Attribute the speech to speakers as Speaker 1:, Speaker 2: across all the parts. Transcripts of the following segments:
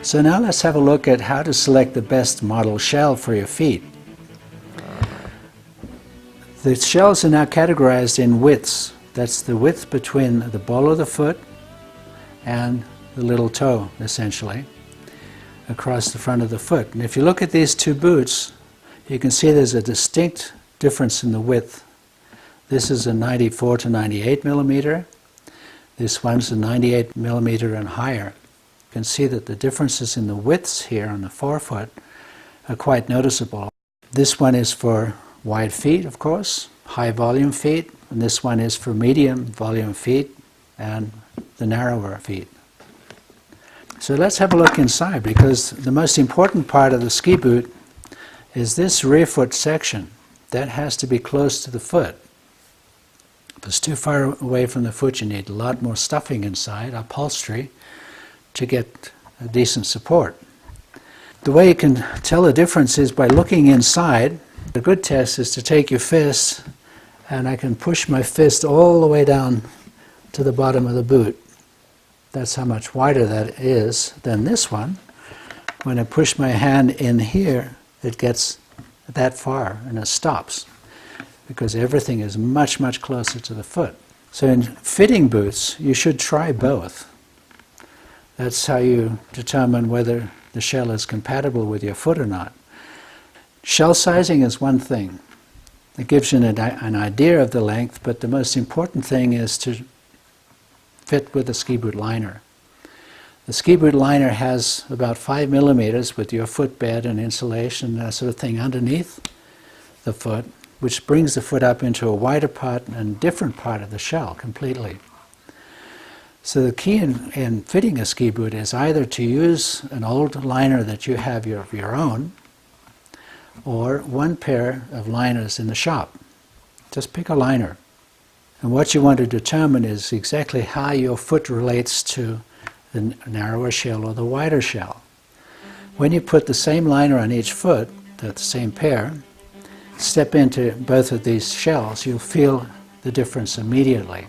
Speaker 1: So now let's have a look at how to select the best model shell for your feet. The shells are now categorized in widths. That's the width between the ball of the foot and the little toe, essentially, across the front of the foot. And if you look at these two boots, you can see there's a distinct difference in the width. This is a 94 to 98 millimeter. This one's a 98 millimeter and higher. You can see that the differences in the widths here on the forefoot are quite noticeable. This one is for wide feet, of course, high volume feet, and this one is for medium volume feet and the narrower feet. So let's have a look inside, because the most important part of the ski boot is this rear foot section. That has to be close to the foot. If it's too far away from the foot, you need a lot more stuffing inside, upholstery, to get a decent support. The way you can tell the difference is by looking inside. A good test is to take your fist, and I can push my fist all the way down to the bottom of the boot. That's how much wider that is than this one. When I push my hand in here, it gets that far and it stops, because everything is much, much closer to the foot. So in fitting boots, you should try both. That's how you determine whether the shell is compatible with your foot or not. Shell sizing is one thing. It gives you an idea of the length, but the most important thing is to fit with the ski boot liner. The ski boot liner has about 5 millimeters with your footbed and insulation, that sort of thing, underneath the foot, which brings the foot up into a wider part and different part of the shell completely. So the key in fitting a ski boot is either to use an old liner that you have of your own, or one pair of liners in the shop. Just pick a liner. And what you want to determine is exactly how your foot relates to the narrower shell or the wider shell. When you put the same liner on each foot, the same pair, step into both of these shells, you'll feel the difference immediately.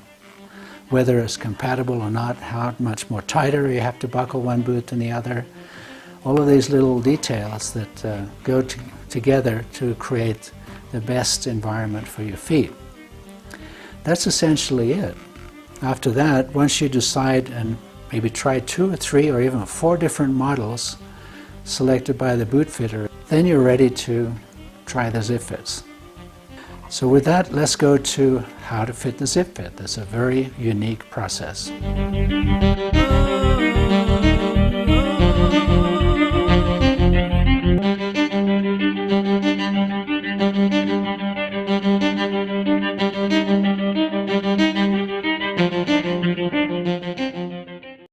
Speaker 1: Whether it's compatible or not, how much more tighter you have to buckle one boot than the other. All of these little details that go together to create the best environment for your feet. That's essentially it. After that, once you decide and maybe try 2 or 3 or even 4 different models selected by the boot fitter, then you're ready to try the ZIPFITs. So with that, let's go to how to fit the ZIPFIT. That's a very unique process.